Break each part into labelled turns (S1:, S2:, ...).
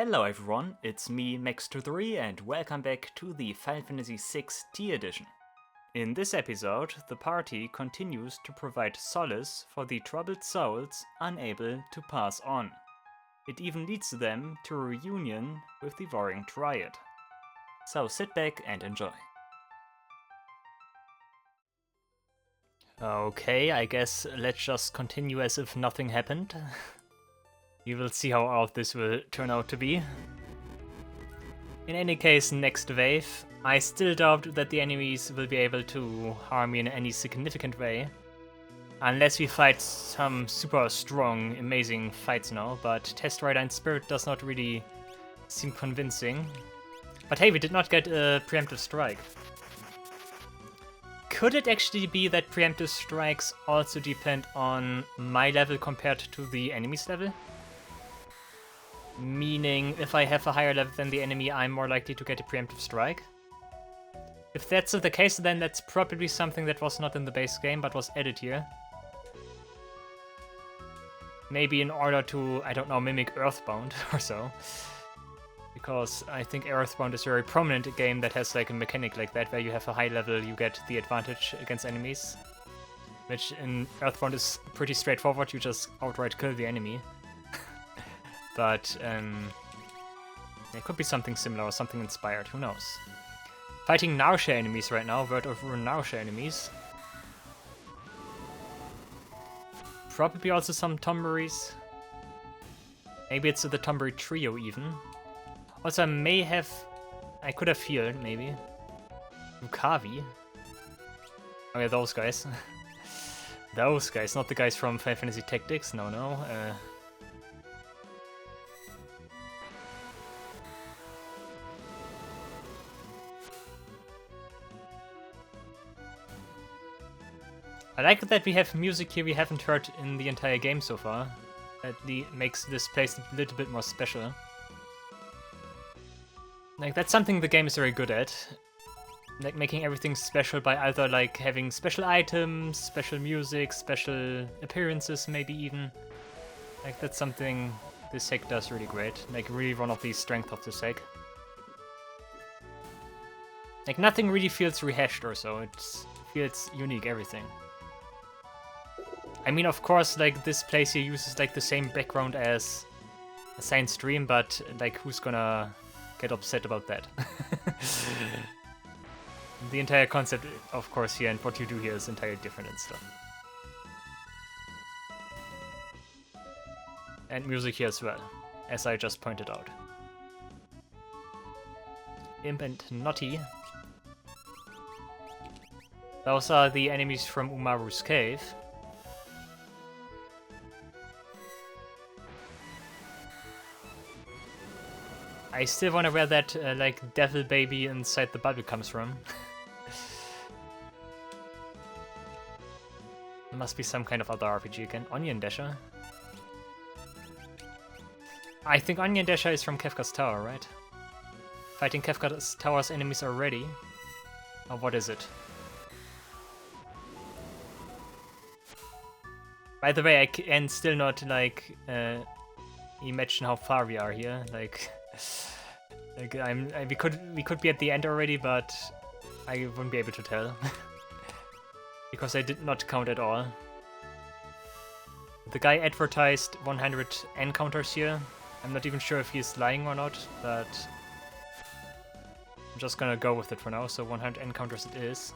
S1: Hello everyone, it's me Max23 and welcome back to the Final Fantasy VI Tea Edition. In this episode, the party continues to provide solace for the troubled souls unable to pass on. It even leads them to a reunion with the Warring Triad. So sit back and enjoy. Okay, I guess let's just continue as if nothing happened. We will see how all of this will turn out to be. In any case, next wave. I still doubt that the enemies will be able to harm me in any significant way. Unless we fight some super strong, amazing fights now, but Test Rider and Spirit does not really seem convincing. But hey, we did not get a preemptive strike. Could it actually be that preemptive strikes also depend on my level compared to the enemy's level? Meaning, if I have a higher level than the enemy, I'm more likely to get a preemptive strike? If that's the case, then that's probably something that was not in the base game, but was added here. Maybe in order to, I don't know, mimic Earthbound or so. Because I think Earthbound is a very prominent game that has like a mechanic like that, where you have a high level, you get the advantage against enemies. Which in Earthbound is pretty straightforward, you just outright kill the enemy. But it could be something similar or something inspired, who knows. Fighting Nausea enemies right now, Word of Ruin Nausea enemies. Probably also some Tomberies. Maybe it's the Tombery trio even. Also I could have healed, maybe. Ukavi. Oh yeah, those guys. Those guys, not the guys from Final Fantasy Tactics, no. I like that we have music here we haven't heard in the entire game so far. That makes this place a little bit more special. Like, that's something the game is very good at. Like, making everything special by either, like, having special items, special music, special appearances, maybe even. Like, that's something this sec does really great. Like, really one of the strengths of the sec. Like, nothing really feels rehashed or so. It feels unique, everything. I mean, of course, like, this place here uses, like, the same background as a Science Dream, but, like, who's gonna get upset about that? The entire concept, of course, here and what you do here is entirely different and stuff. And music here as well, as I just pointed out. Imp and Naughty. Those are the enemies from Umaru's cave. I still wonder where that, like, devil baby inside the bubble comes from. It must be some kind of other RPG again. Onion Dasher? I think Onion Dasher is from Kefka's Tower, right? Fighting Kefka's Tower's enemies are ready. Or what is it? By the way, I can still not, like, imagine how far we are here. Like we could be at the end already, but I wouldn't be able to tell. Because I did not count at all. The guy advertised 100 encounters here. I'm not even sure if he's lying or not, but I'm just gonna go with it for now, so 100 encounters it is.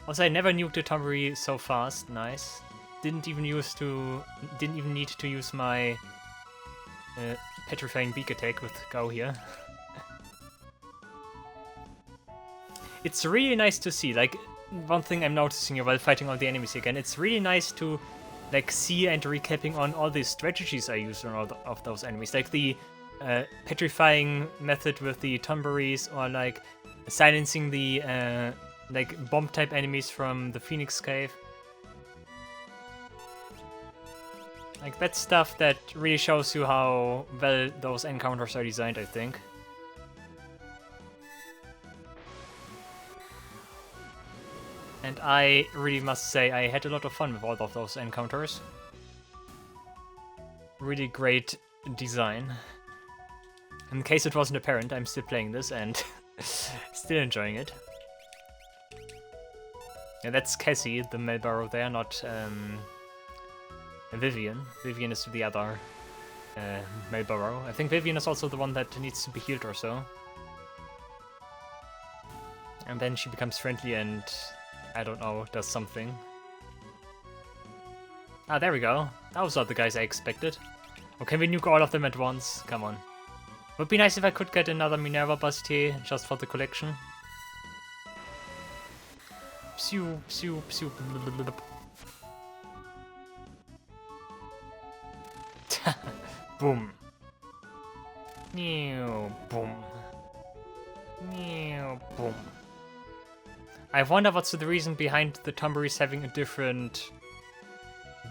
S1: Also, I never nuked the Tombery so fast, nice. Didn't even need to use my Petrifying Beak attack with Gao here. It's really nice to see, like, one thing I'm noticing here while fighting all the enemies again, it's really nice to, like, see and recapping on all the strategies I used on all of those enemies, like the petrifying method with the Tomberies, or like silencing the like bomb type enemies from the Phoenix Cave. Like, that's stuff that really shows you how well those encounters are designed, I think. And I really must say, I had a lot of fun with all of those encounters. Really great design. In case it wasn't apparent, I'm still playing this and still enjoying it. Yeah, that's Cassie, the Melborough there, not Vivian. Vivian is the other Melborough. I think Vivian is also the one that needs to be healed or so. And then she becomes friendly and, I don't know, does something. Ah, there we go. Those are the guys I expected. Okay, we nuke all of them at once. Come on. Would be nice if I could get another Minerva Basitier just for the collection. Psew, psew, psew. Boom. New boom. New boom. I wonder what's the reason behind the Tomberries having a different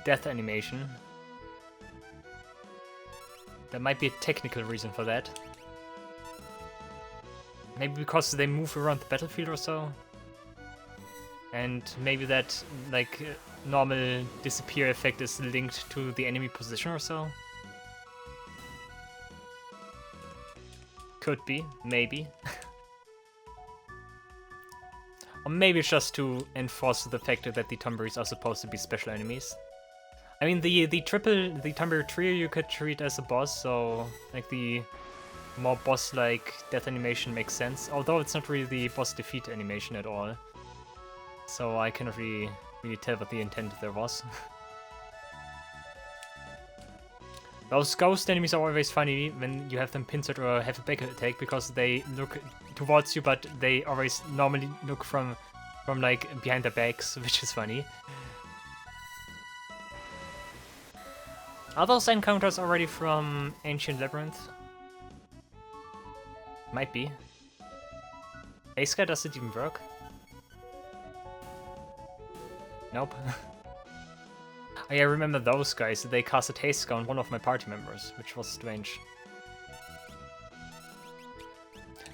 S1: death animation. There might be a technical reason for that. Maybe because they move around the battlefield or so. And maybe that, like, normal disappear effect is linked to the enemy position or so. Could be, maybe. Or maybe it's just to enforce the fact that the Tomberries are supposed to be special enemies. I mean, the Tomberry trio you could treat as a boss, so like the more boss-like death animation makes sense. Although it's not really the boss defeat animation at all, so I cannot really tell what the intent there was. Those ghost enemies are always funny when you have them pincered or have a back attack, because they look towards you, but they always normally look from like behind their backs, which is funny. Are those encounters already from Ancient Labyrinth? Might be. Aesca, does it even work? Nope. Oh, yeah, I remember those guys. They casted Haste on one of my party members, which was strange.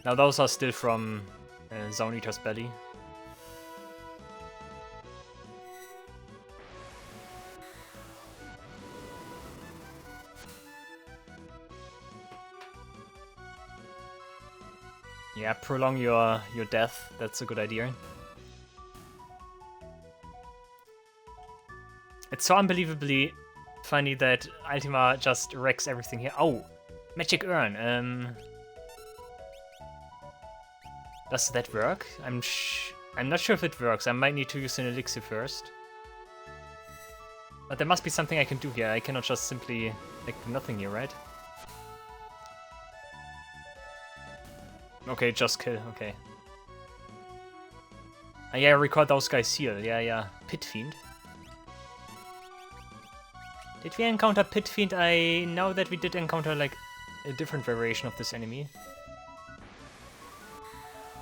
S1: Now those are still from Zone Eater's Belly. Yeah, prolong your death. That's a good idea. It's so unbelievably funny that Ultima just wrecks everything here. Oh, Magic Urn. Does that work? I'm not sure if it works. I might need to use an elixir first. But there must be something I can do here. I cannot just simply like do nothing here, right? Okay, just kill. Okay. Yeah, I record those guys here. Yeah. Pit Fiend. Did we encounter Pit Fiend? I know that we did encounter like a different variation of this enemy.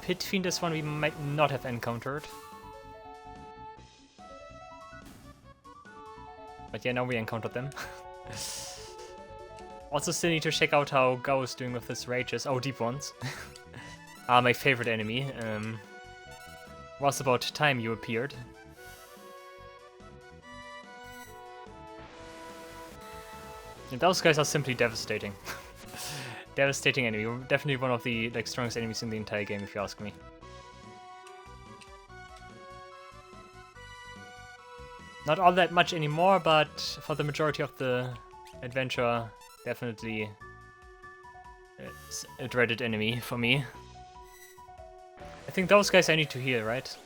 S1: Pit Fiend is one we might not have encountered. But yeah, now we encountered them. Also still need to check out how Gao is doing with his rages. Oh, Deep Ones. My favorite enemy. Was about time you appeared. And those guys are simply devastating. Devastating enemy. Definitely one of the like strongest enemies in the entire game, if you ask me. Not all that much anymore, but for the majority of the adventure, definitely it's a dreaded enemy for me. I think those guys I need to heal, right?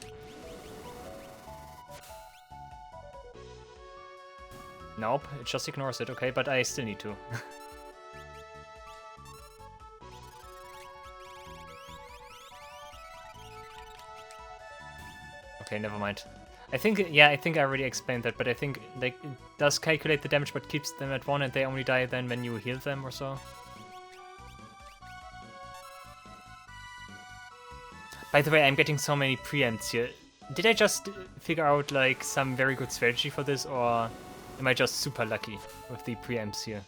S1: Nope, it just ignores it, okay, but I still need to. Okay, never mind. I think I already explained that, but I think like it does calculate the damage but keeps them at 1 and they only die then when you heal them or so. By the way, I'm getting so many preempts here. Did I just figure out like some very good strategy for this, or am I just super lucky with the preempts here?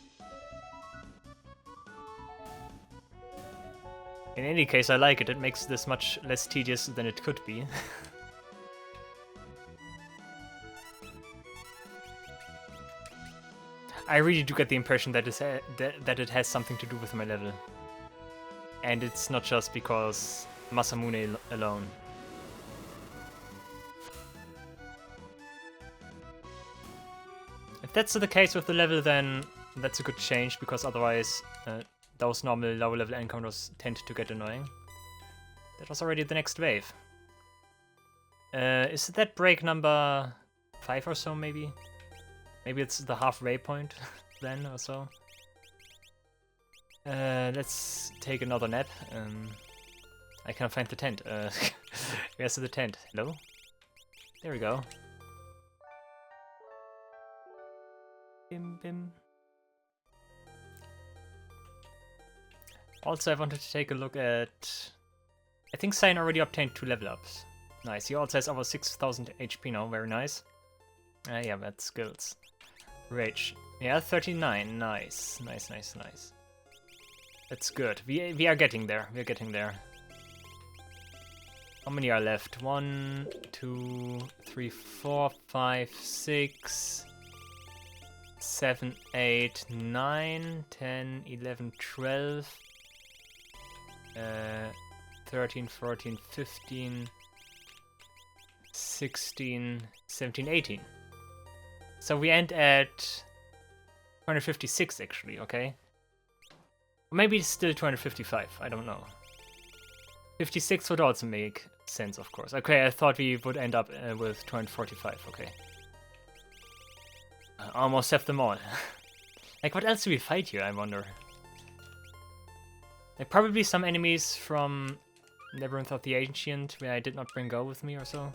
S1: In any case, I like it. It makes this much less tedious than it could be. I really do get the impression that it has something to do with my level. And it's not just because Masamune alone. If that's the case with the level, then that's a good change, because otherwise those normal lower level encounters tend to get annoying. That was already the next wave. Is that break number 5 or so, maybe? Maybe it's the halfway point then or so. Let's take another nap. I can't find the tent. Where's the tent? Hello? There we go. Bim bim. Also, I wanted to take a look at... I think Cyan already obtained 2 level ups. Nice. He also has over 6,000 HP now. Very nice. Yeah, that's skills. Rage. Yeah, 39. Nice. Nice, nice, nice. That's good. We are getting there. We are getting there. How many are left? 1, 2, 3, 4, 5, 6, 7, 8, 9, 10, 11, 12, 13, 14, 15, 16, 17, 18. So we end at 256 actually, okay? Or maybe it's still 255, I don't know. 56 would also make sense, of course. Okay, I thought we would end up with 245, okay. I almost have them all. Like, what else do we fight here, I wonder? Like, probably some enemies from Labyrinth of the Ancient, where I did not bring Go with me or so.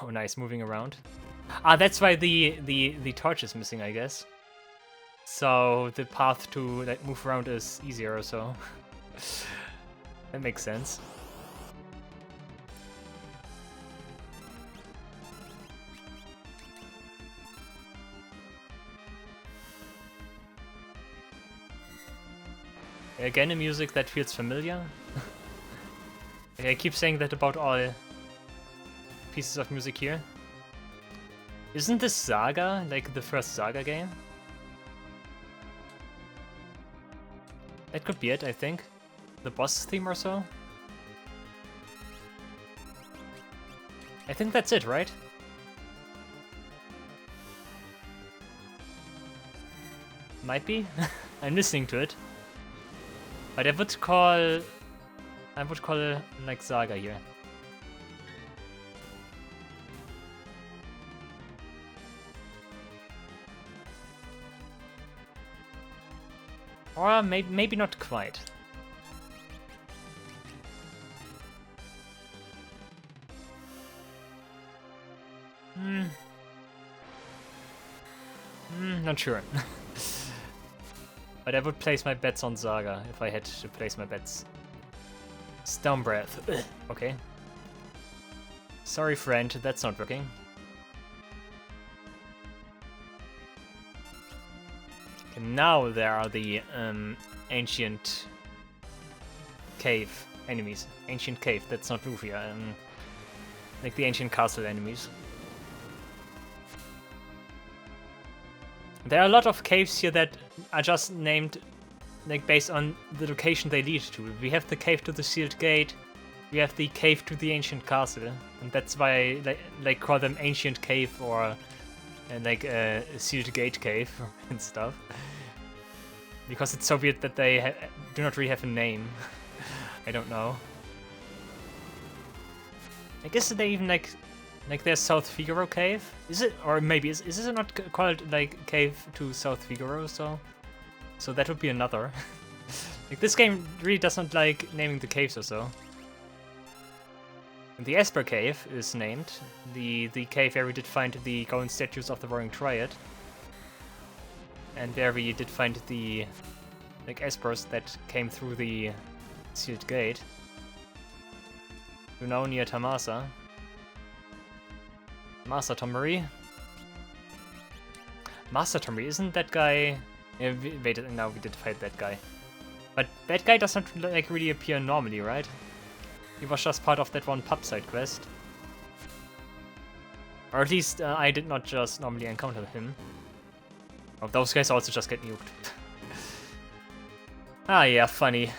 S1: Oh, nice, moving around. Ah, that's why the torch is missing, I guess. So the path to like move around is easier or so. That makes sense. Again, a music that feels familiar. I keep saying that about all pieces of music here. Isn't this Saga like the first Saga game? That could be it, I think. The boss theme or so? I think that's it, right? Might be. I'm listening to it. But I would call it like Saga here. Or maybe not quite. Not sure. But I would place my bets on Saga if I had to place my bets. Stone Breath. Okay. Sorry, friend, that's not working. Okay, now there are the ancient cave enemies. Ancient cave, that's not Rufia. Like the ancient castle enemies. There are a lot of caves here that are just named like based on the location they lead to. We have the cave to the sealed gate, we have the cave to the ancient castle, and that's why I like call them ancient cave or like a sealed gate cave and stuff. Because it's so weird that they do not really have a name. I don't know. I guess they even like there's South Figaro Cave? Is it? Or maybe, is it not called, like, Cave to South Figaro, so? So that would be another. Like, this game really doesn't like naming the caves or so. The Esper Cave is named. The cave where we did find the golden statues of the Roaring Triad. And where we did find the, like, Espers that came through the sealed gate. You know, near Tamasa. Master Tomari. Master Tomari, isn't that guy... Yeah, wait, now we did fight that guy. But that guy doesn't like really appear normally, right? He was just part of that one pub side quest. Or at least I did not just normally encounter him. Oh, those guys also just get nuked. Ah, yeah, funny.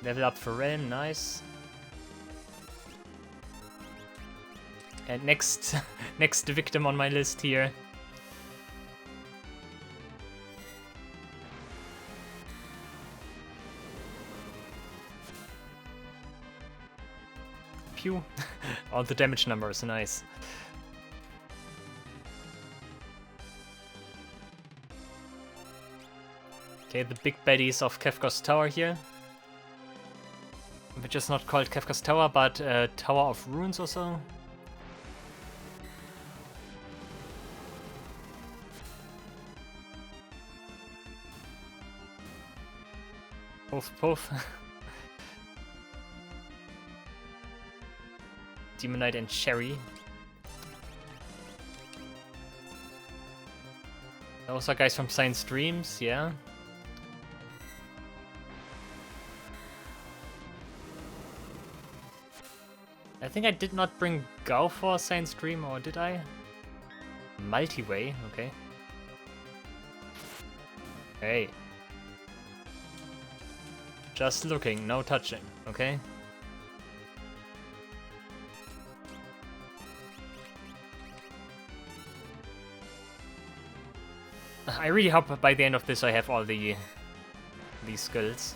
S1: Level up for Realm, nice. And next victim on my list here. Pew. All the damage numbers, nice. Okay, the big baddies of Kefka's Tower here. Which is not called Kefka's Tower, but Tower of Runes or so. Poof, poof. Demon Knight and Cherry. Those are guys from Science Dreams, yeah. I think I did not bring Gao for Science Dream, or did I? Multi-way, okay. Hey. Just looking, no touching, okay? I really hope by the end of this I have all these skills.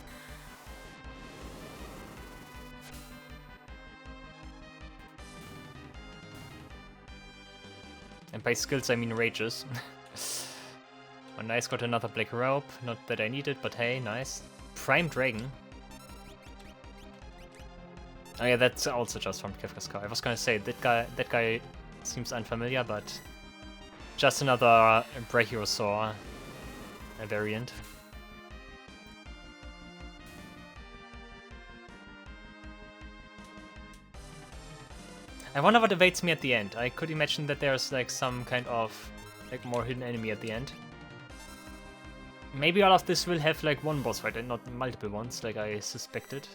S1: And by skills I mean rages. Oh nice, got another black rope. Not that I need it, but hey, nice. Prime Dragon. Oh yeah, that's also just from Kefka's Tower. I was gonna say, that guy seems unfamiliar, but just another Brachiosaur variant. I wonder what awaits me at the end. I could imagine that there's like some kind of like more hidden enemy at the end. Maybe all of this will have like one boss fight and not multiple ones, like I suspected.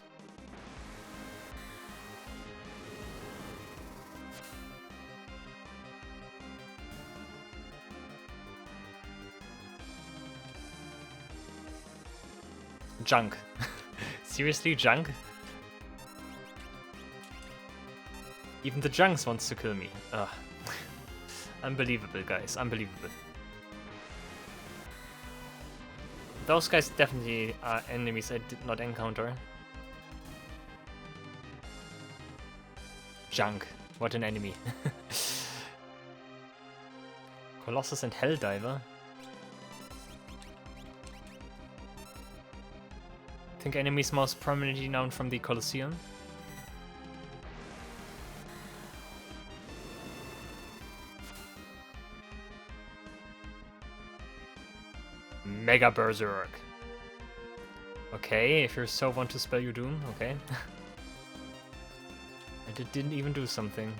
S1: Junk. Seriously, junk? Even the Junks wants to kill me. Ugh. Unbelievable, guys. Unbelievable. Those guys definitely are enemies I did not encounter. Junk. What an enemy. Colossus and Helldiver. I think enemies most prominently known from the Colosseum. Mega Berserk. Okay, if you so want to spell your doom, okay. And it didn't even do something.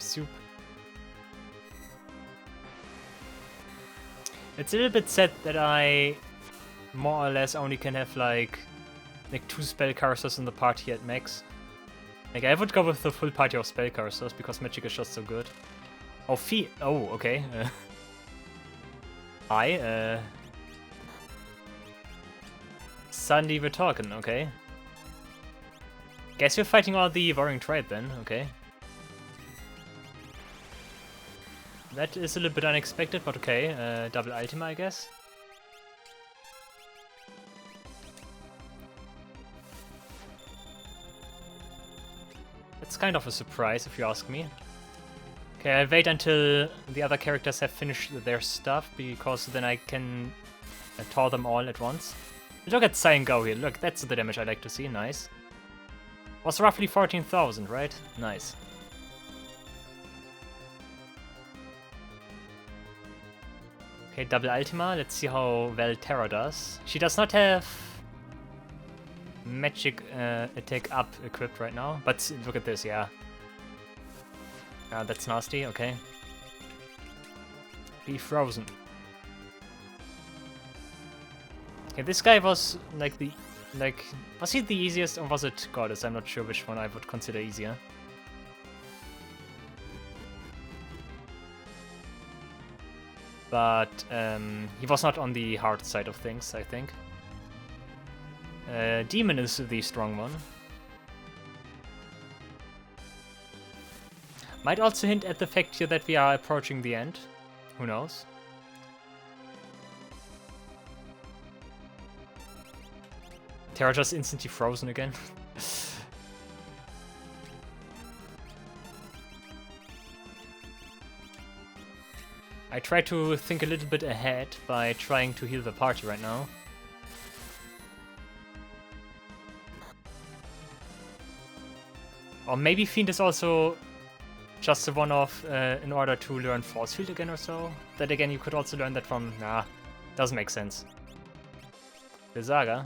S1: Soup. It's a little bit sad that I more or less only can have like 2 spellcasters in the party at max. Like I would go with the full party of spellcasters because magic is just so good. Oh, oh, okay. Hi, suddenly we're talking, okay. Guess you're fighting all the Warring Tribe then, okay. That is a little bit unexpected, but okay. Double Ultima, I guess. It's kind of a surprise, if you ask me. Okay, I'll wait until the other characters have finished their stuff, because then I can tour them all at once. Look at Cyan go here. Look, that's the damage I like to see. Nice. Was roughly 14,000, right? Nice. Okay, double Ultima. Let's see how well Terra does. She does not have magic attack up equipped right now, but look at this, yeah. That's nasty, okay. Be frozen. Okay, this guy was like was he the easiest or was it Goddess? I'm not sure which one I would consider easier. But he was not on the hard side of things, I think. Demon is the strong one. Might also hint at the fact here that we are approaching the end. Who knows? Terra just instantly frozen again. I try to think a little bit ahead by trying to heal the party right now. Or maybe Fiend is also just a one-off in order to learn Force Field again or so. That again, you could also learn that from... Nah, doesn't make sense. The Saga.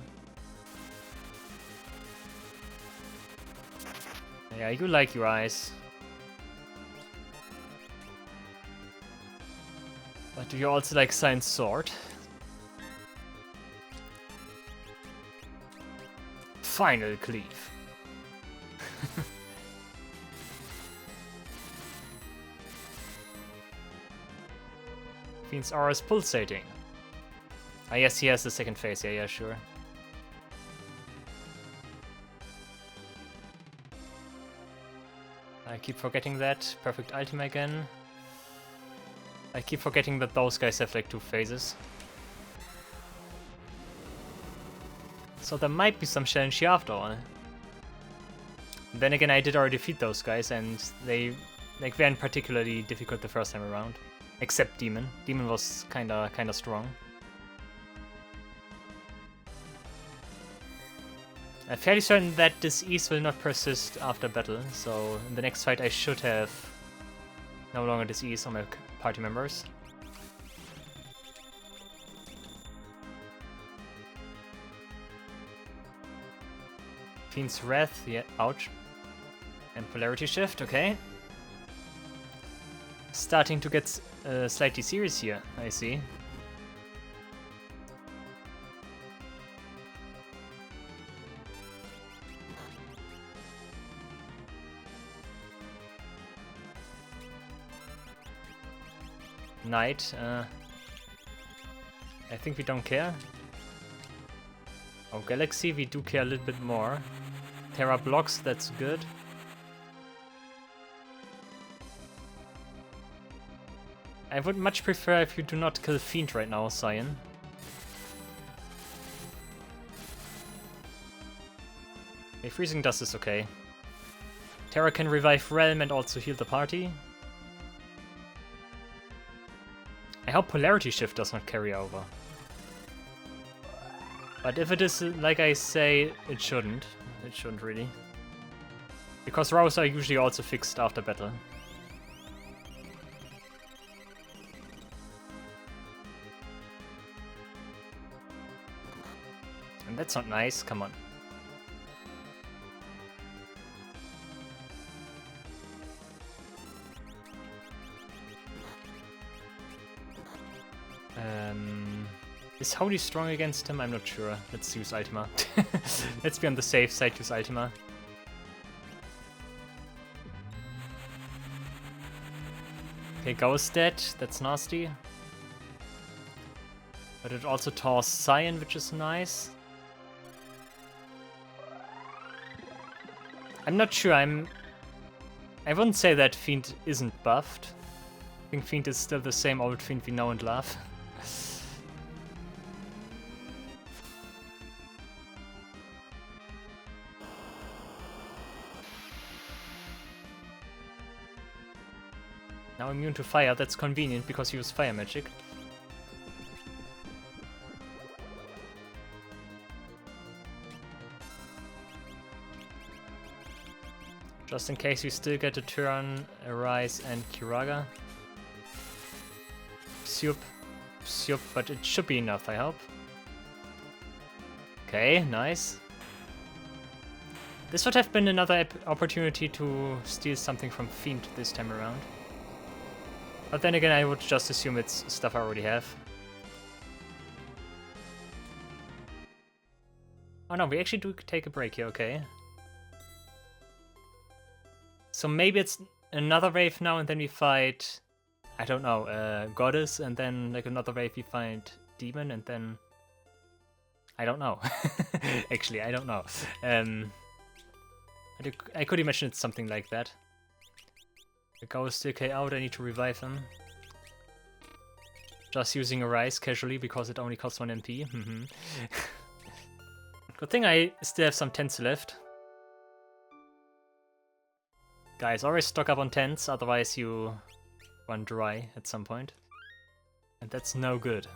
S1: Yeah, you like your eyes. But do you also like Science Sword? Final Cleave. Fiend's aura is pulsating. Ah yes, he has the second phase, yeah, sure. I keep forgetting that. Perfect Ultima again. I keep forgetting that those guys have like 2 phases. So there might be some challenge here after all. Then again, I did already defeat those guys and they weren't particularly difficult the first time around. Except Demon. Demon was kinda strong. I'm fairly certain that this ease will not persist after battle, so in the next fight I should have no longer this ease on my party members. Fiend's Wrath, yeah, ouch. And Polarity Shift, okay. Starting to get slightly serious here, I see. Knight, I think we don't care. Oh, Galaxy, we do care a little bit more. Terra blocks, that's good. I would much prefer if you do not kill Fiend right now, Cyan. Okay, Freezing Dust is okay. Terra can revive Realm and also heal the party. I hope Polarity Shift does not carry over. But if it is like I say, it shouldn't. It shouldn't really. Because rows are usually also fixed after battle. And that's not nice, come on. Is Holy strong against him? I'm not sure. Let's use Ultima. Let's be on the safe side, use Ultima. Okay, Ghost dead. That's nasty. But it also tore Cyan, which is nice. I'm not sure. I wouldn't say that Fiend isn't buffed. I think Fiend is still the same old Fiend we know and love. Now immune to fire, that's convenient because you use fire magic. Just in case we still get a turn, Arise and Kiraga. Psup, but it should be enough, I hope. Okay, nice. This would have been another opportunity to steal something from Fiend this time around. But then again, I would just assume it's stuff I already have. Oh no, we actually do take a break here, okay. So maybe it's another wave now and then we fight, I don't know, Goddess, and then like another wave we find Demon, and then... I don't know. Actually, I don't know. I could imagine it's something like that. The Gao is still K out, I need to revive him. Just using a Rise casually because it only costs 1 MP. Good thing I still have some tents left. Guys, always stock up on tents, otherwise you run dry at some point. And that's no good.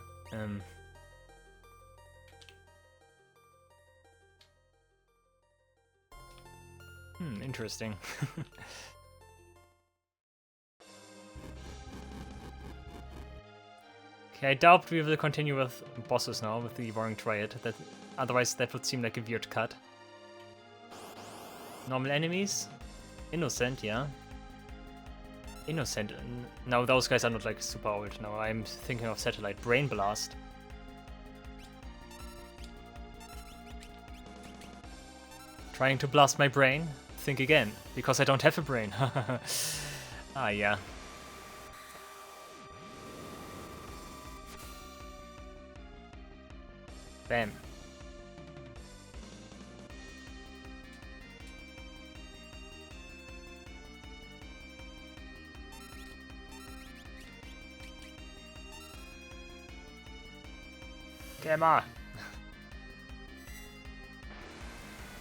S1: Interesting. Okay, I doubt we will continue with bosses now, with the Warring Triad. Otherwise that would seem like a weird cut. Normal enemies? Innocent, yeah. Innocent. No, those guys are not like super old. No, I'm thinking of Satellite. Brain Blast. Trying to blast my brain? Think again, because I don't have a brain. Ah, yeah. Bam. Gamma!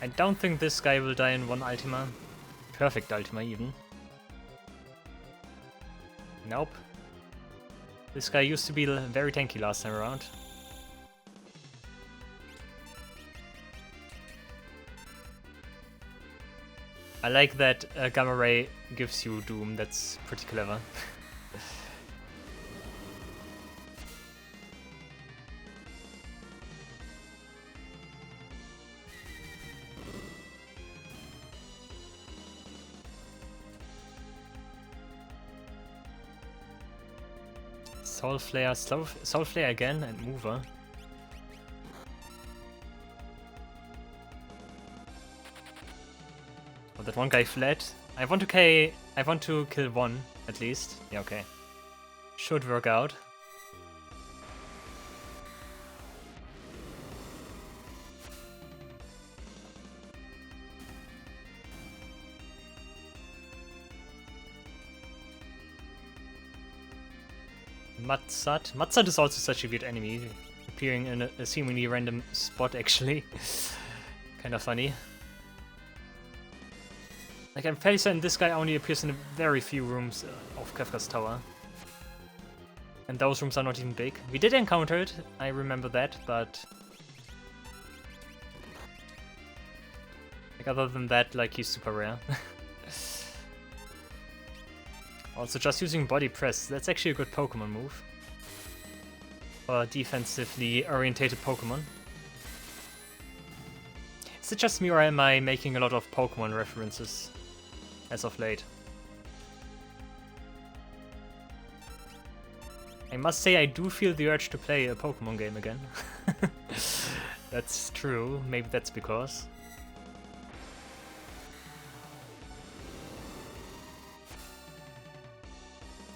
S1: I don't think this guy will die in one Ultima. Perfect Ultima, even. Nope. This guy used to be very tanky last time around. I like that Gamma Ray gives you Doom, that's pretty clever. Soul Flare, Soul Flare again, and Mover. Oh, that one guy fled. I want to kill one, at least. Yeah, okay. Should work out. Matsat. Matsat is also such a weird enemy, appearing in a seemingly random spot, actually. Kind of funny. Like, I'm fairly certain this guy only appears in a very few rooms of Kefka's tower. And those rooms are not even big. We did encounter it, I remember that, but... like, other than that, like, he's super rare. Also, just using Body Press, that's actually a good Pokemon move. For defensively orientated Pokemon. Is it just me or am I making a lot of Pokemon references as of late? I must say I do feel the urge to play a Pokemon game again. That's true, maybe that's because...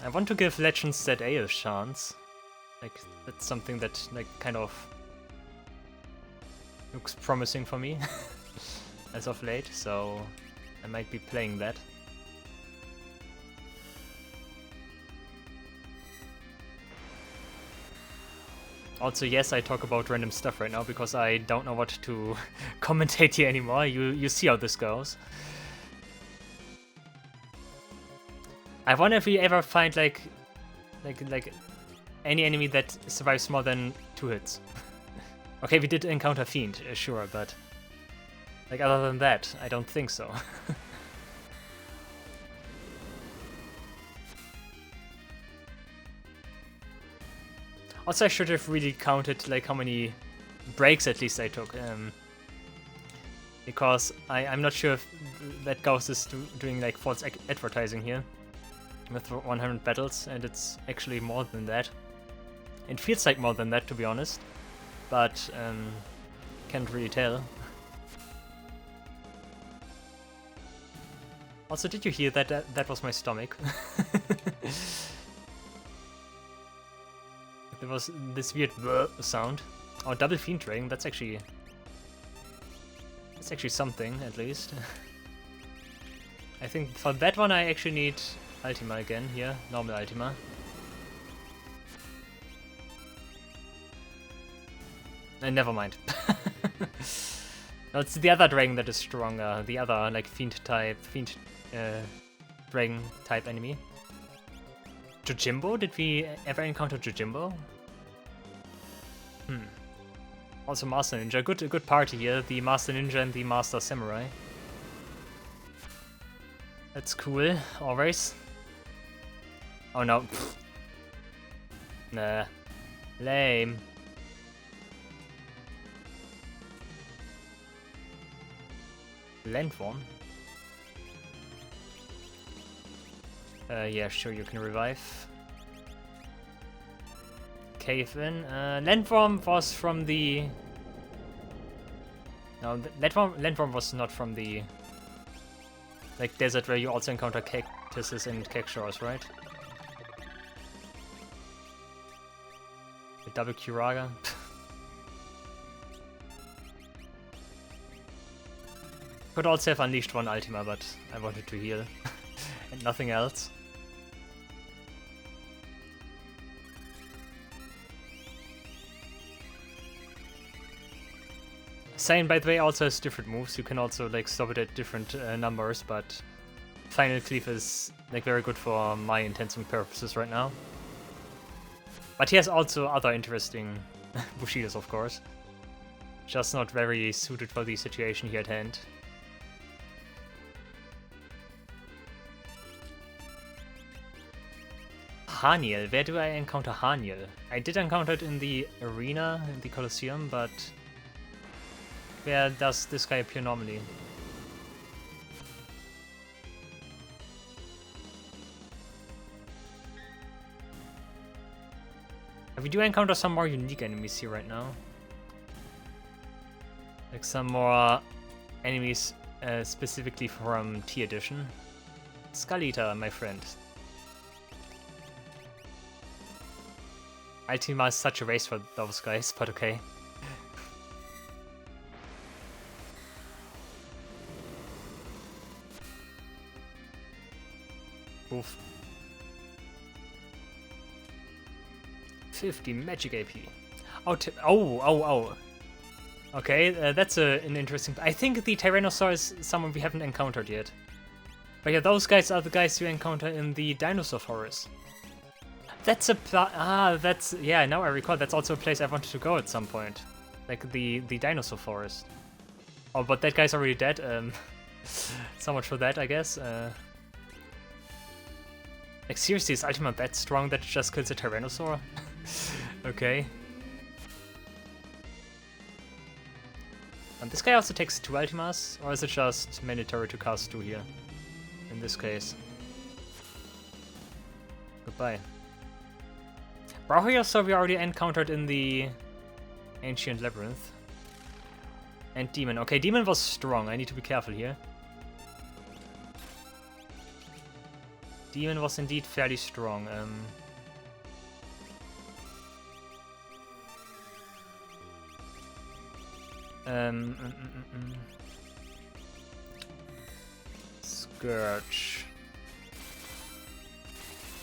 S1: I want to give Legends ZA a chance. Like, that's something that, like, kind of looks promising for me as of late, so I might be playing that. Also, yes, I talk about random stuff right now because I don't know what to commentate here anymore. You see how this goes. I wonder if we ever find like any enemy that survives more than 2 hits. Okay, we did encounter Fiend, sure, but like other than that, I don't think so. Also, I should have really counted like how many breaks at least I took, because I'm not sure if that Gauss is doing like false advertising here. With 100 battles, and it's actually more than that. It feels like more than that, to be honest, but can't really tell. Also, did you hear that? That was my stomach. There was this weird sound. Oh, double Fiend Dragon. That's actually something, at least. I think for that one I actually need Ultima again here, normal Ultima. Never mind. No, it's the other dragon that is stronger. The other, like, Fiend dragon type enemy. Jojimbo? Did we ever encounter Jojimbo? Also Master Ninja. Good party here. The Master Ninja and the Master Samurai. That's cool, always. Oh no. Nah. Lame. Landform? Yeah, sure, you can revive. Cave in. Landform was from the... No, Landform was not from the... like, desert where you also encounter cactuses and cactuars, right? The double Kiraga. Could also have unleashed one Ultima, but I wanted to heal. And nothing else. Saiyan, by the way, also has different moves. You can also like stop it at different numbers, but Final Cleave is like very good for my intents and purposes right now. But he has also other interesting Bushidos, of course. Just not very suited for the situation here at hand. Haniel. Where do I encounter Haniel? I did encounter it in the arena, in the Colosseum, but where does this guy appear normally? We do encounter some more unique enemies here right now. Like some more enemies specifically from T Edition. Skalita, my friend. Ultima is such a race for those guys, but okay. Oof. 50 magic AP. Oh. Okay, that's an interesting... I think the Tyrannosaur is someone we haven't encountered yet. But yeah, those guys are the guys you encounter in the Dinosaur Forest. That's a that's... Yeah, now I recall, that's also a place I wanted to go at some point. Like the Dinosaur Forest. Oh, but that guy's already dead. So much for that, I guess. Like, seriously, is Ultima that strong that it just kills a Tyrannosaur? Okay. And this guy also takes 2 Ultimas, or is it just mandatory to cast 2 here? In this case. Goodbye. Brachiosaur we already encountered in the Ancient Labyrinth. And Demon. Okay, Demon was strong, I need to be careful here. Demon was indeed fairly strong. Scourge.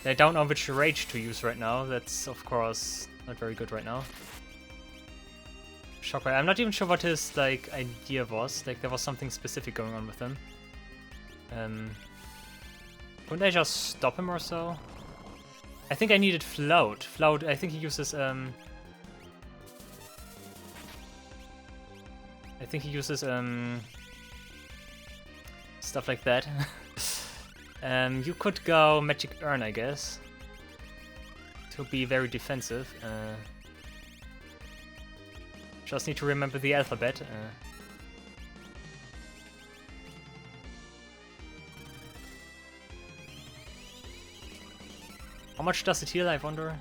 S1: I don't know which rage to use right now. That's of course not very good right now. Shockwave. I'm not even sure what his like idea was. Like there was something specific going on with him. Couldn't I just stop him or so? I think I needed Float. Float. I think he uses stuff like that. You could go Magic Urn, I guess, to be very defensive. Just need to remember the alphabet. How much does it heal, I wonder?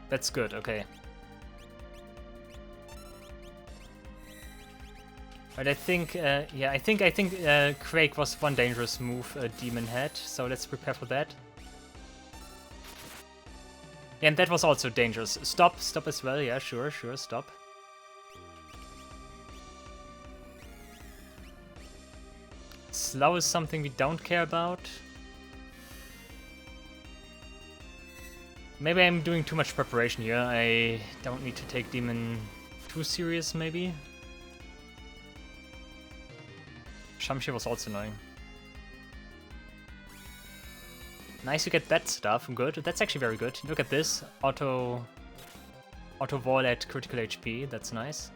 S1: That's good, okay. But I think, yeah, I think Quake was one dangerous move Demon had, so let's prepare for that. Yeah, and that was also dangerous. Stop as well, yeah, sure, stop. Slow is something we don't care about. Maybe I'm doing too much preparation here. I don't need to take Demon too serious, maybe. Shamshi was also annoying. Nice, you get that stuff. Good. That's actually very good. Look at this. Auto wall at critical HP. That's nice.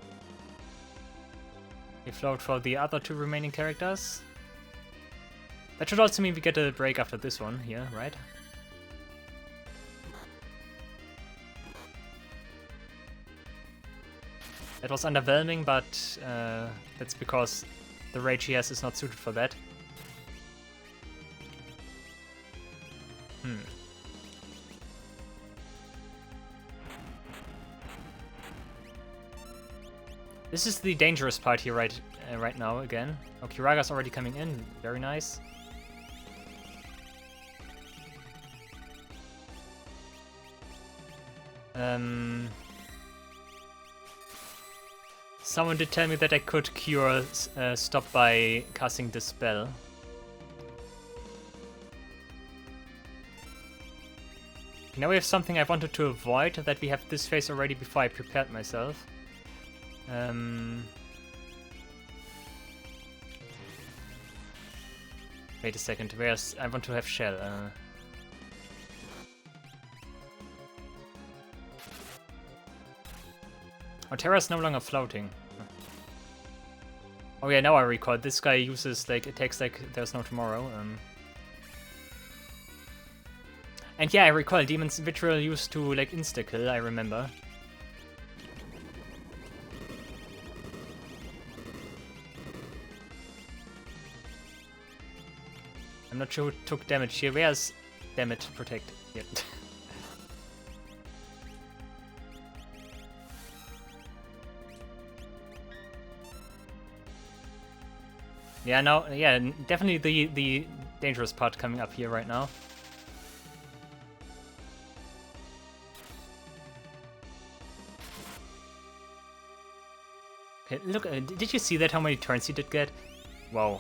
S1: We float for the other two remaining characters. That should also mean we get a break after this one here, right? That was underwhelming, but that's because the rage he has is not suited for that. This is the dangerous part here right now again. Oh, Kiraga's already coming in. Very nice. Someone did tell me that I could cure stop by casting Dispel. Now we have something I wanted to avoid, that we have this phase already before I prepared myself. Wait a second, where's... I want to have Shell. Oh, Terra's no longer floating. Oh yeah, now I recall. This guy uses, like, attacks like there's no tomorrow. And yeah, I recall Demon's Vitriol used to, like, insta-kill, I remember. I'm not sure who took damage here. Where's damage protect? Yeah. Yeah, no, yeah, definitely the dangerous part coming up here right now. Okay, look, did you see that? How many turns he did get? Wow.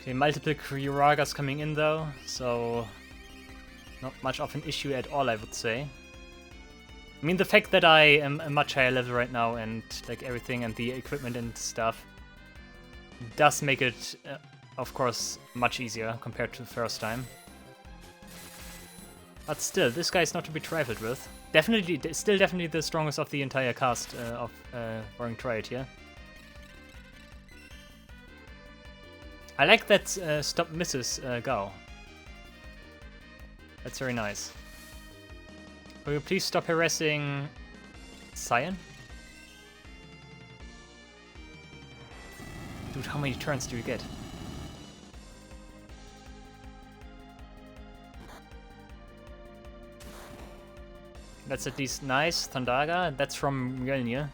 S1: Okay, multiple Kyuragas coming in though, so not much of an issue at all, I would say. I mean, the fact that I am a much higher level right now and like everything and the equipment and stuff does make it, of course, much easier compared to the first time. But still, this guy is not to be trifled with. Still definitely the strongest of the entire cast of Roaring Triad here. I like that stop misses Gao. That's very nice. Will you please stop harassing Cyan? Dude, how many turns do you get? That's at least nice. Thundaga, that's from Mjolnir.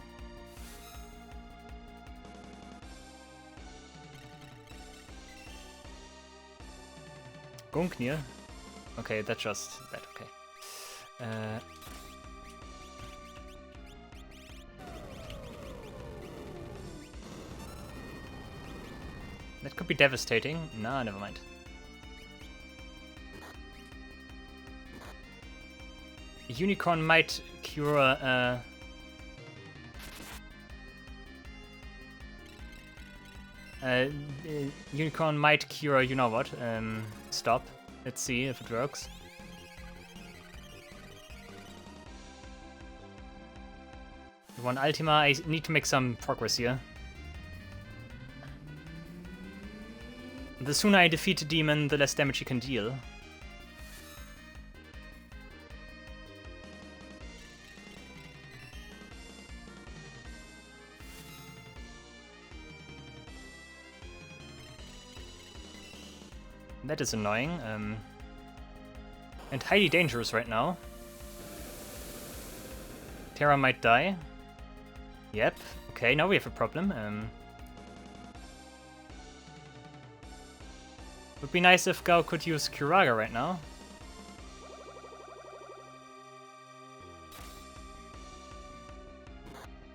S1: Gungnir? Okay, that's just that, okay. That could be devastating. Nah, never mind. Unicorn might cure Unicorn might cure, you know what? Stop. Let's see if it works. One Ultima, I need to make some progress here. The sooner I defeat a demon, the less damage he can deal. That is annoying. And highly dangerous right now. Terra might die. Yep. Okay, now we have a problem. Would be nice if Gao could use Curaga right now.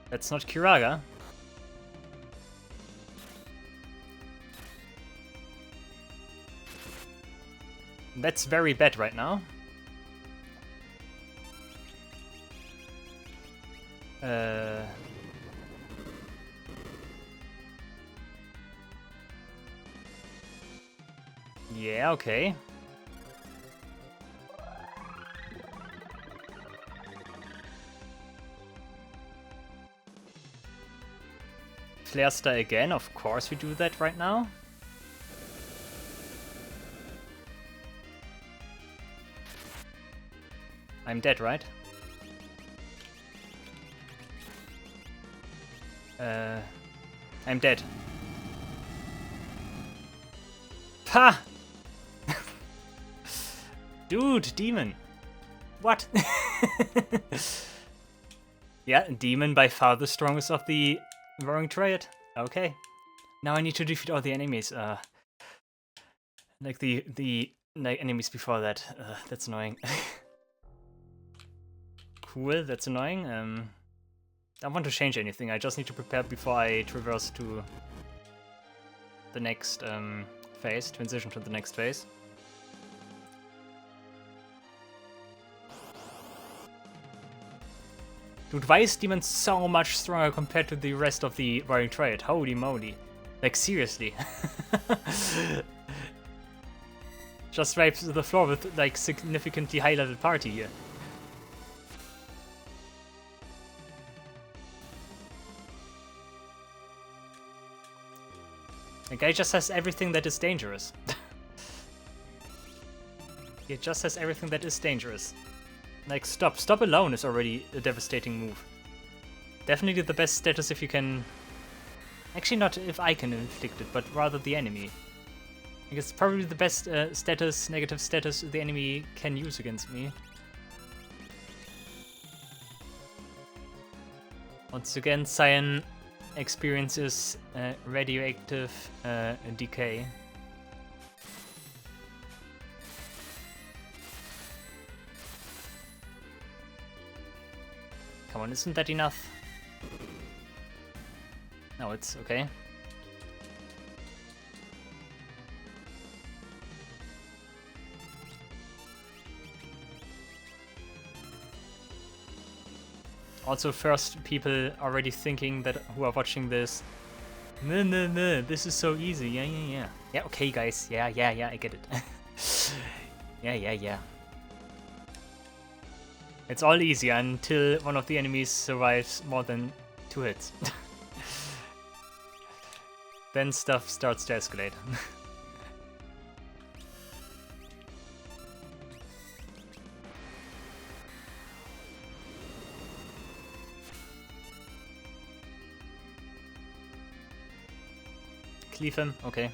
S1: That's not Curaga. That's very bad right now. Yeah, okay. Flare Star again, of course we do that right now. I'm dead, right? I'm dead. Ha! Dude, demon. What? Yeah, demon by far the strongest of the Roaring Triad. Okay. Now I need to defeat all the enemies. Like the enemies before that. That's annoying. Cool, that's annoying. I want to change anything. I just need to prepare before I traverse to the next phase, transition to the next phase. Dude, why is Demon so much stronger compared to the rest of the Roaring Triad? Holy moly. Like, seriously. Just wipes the floor with, like, significantly high-level party here. The guy just has everything that is dangerous. He just has everything that is dangerous. Like, stop. Stop alone is already a devastating move. Definitely the best status if you can... Actually not if I can inflict it, but rather the enemy. I guess it's probably the best negative status the enemy can use against me. Once again, Cyan experiences radioactive decay. Come on, isn't that enough? No, it's okay. Also, first people already thinking that who are watching this, no, this is so easy. Yeah. Yeah, okay, guys. Yeah, I get it. Yeah. It's all easy until one of the enemies survives more than 2 hits. Then stuff starts to escalate. Cleave him, okay.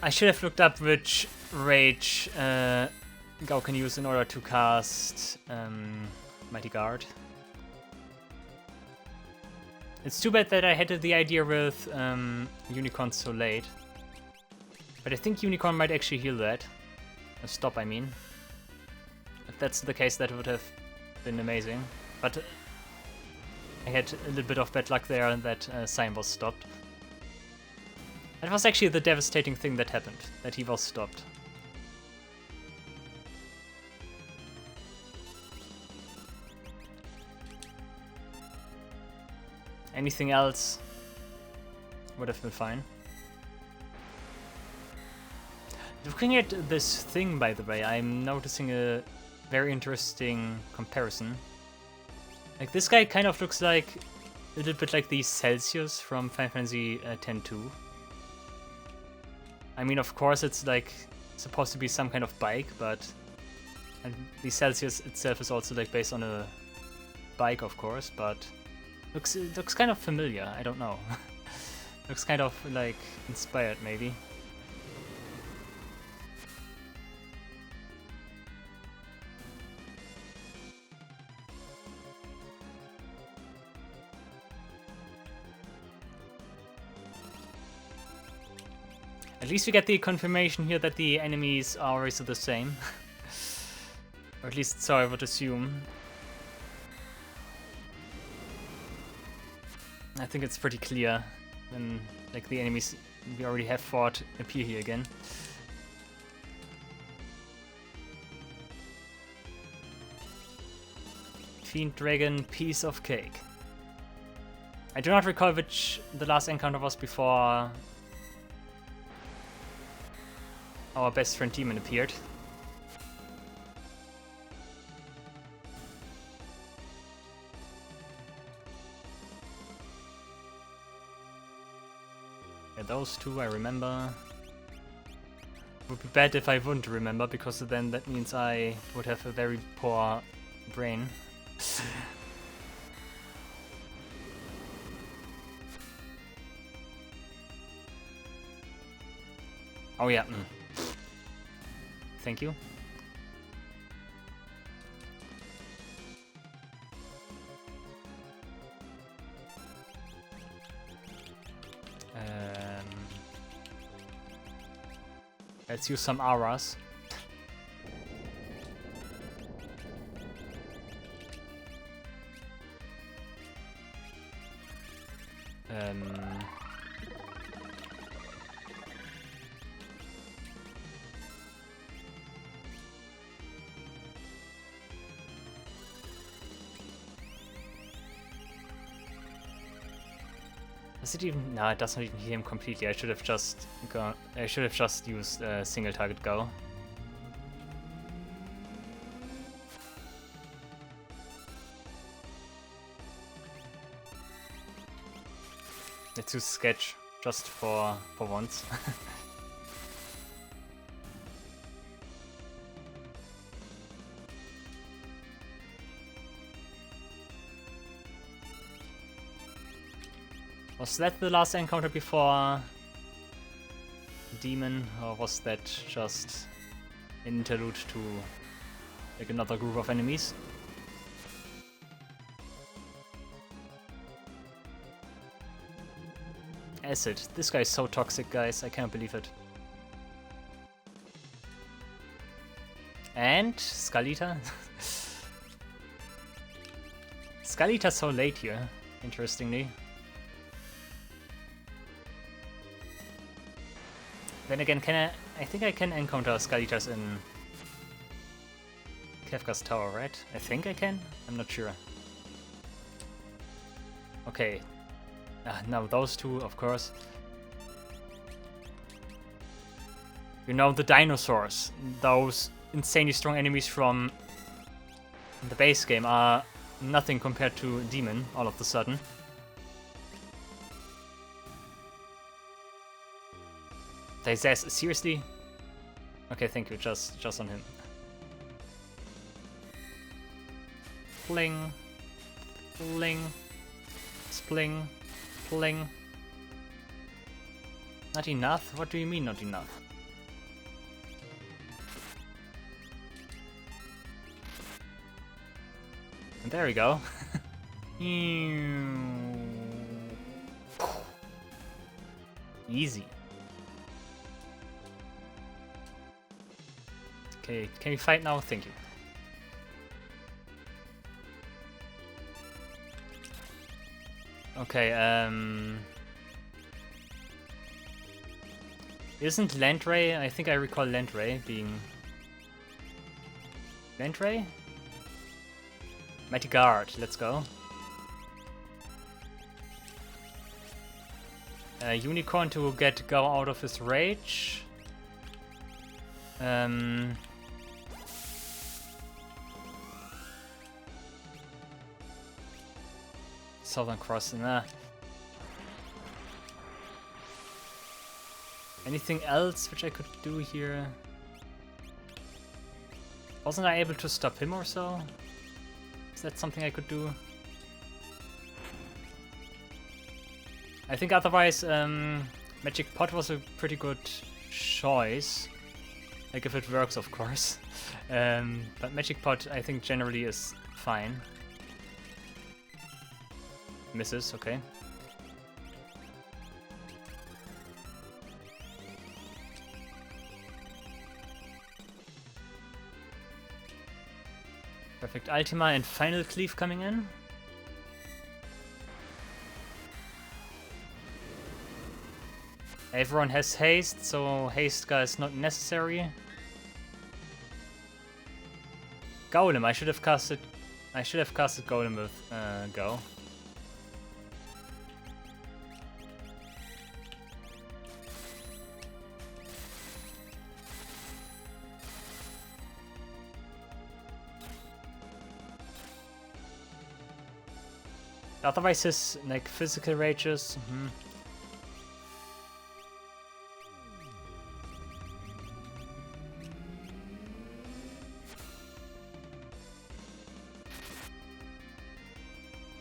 S1: I should have looked up which rage Gao can use in order to cast Mighty Guard. It's too bad that I had the idea with Unicorn so late. But I think Unicorn might actually heal that. Stop, I mean. If that's the case, that would have been amazing. But I had a little bit of bad luck there that Cyan was stopped. That was actually the devastating thing that happened, that he was stopped. Anything else would have been fine. Looking at this thing, by the way, I'm noticing a very interesting comparison. Like, this guy kind of looks like a little bit like the Celsius from Final Fantasy X-2. I mean, of course, it's like supposed to be some kind of bike, but and the Celsius itself is also like based on a bike, of course, but looks kind of familiar. I don't know. Looks kind of like inspired, maybe. At least we get the confirmation here that the enemies are always the same. Or at least so I would assume. I think it's pretty clear when like the enemies we already have fought appear here again. Fiend Dragon, piece of cake. I do not recall which the last encounter was before our best friend demon appeared. Yeah, those two I remember. Would be bad if I wouldn't remember, because then that means I would have a very poor brain. Oh yeah. Thank you. Let's use some auras. Does it even? No, it doesn't even heal him completely. I should have just gone. I should have just used single target go. Let's use sketch just for once. Was that the last encounter before Demon, or was that just an interlude to like another group of enemies? Acid. This guy is so toxic, guys. I can't believe it. And Skalita. Skalita's so late here, interestingly. Then again, I think I can encounter Skalitas in Kefka's tower, right? I think I can? I'm not sure. Okay. Now those two, of course. You know, the dinosaurs, those insanely strong enemies from the base game, are nothing compared to Demon all of a sudden. Seriously? Okay, thank you, just on him. Fling. Fling. Spling. Fling. Not enough? What do you mean not enough? And there we go. Easy. Okay, can we fight now? Thank you. Okay, isn't Landray? I think I recall Landray being... Landray? Mighty Guard, let's go. Unicorn to get Go out of his rage. Southern Cross, nah. Anything else which I could do here? Wasn't I able to stop him or so? Is that something I could do? I think otherwise Magic Pot was a pretty good choice. Like if it works, of course. But Magic Pot I think generally is fine. Misses, okay. Perfect Ultima and final cleave coming in. Everyone has haste, so haste guy is not necessary. Golem, I should have casted Golem with Go. Otherwise his like physical rages.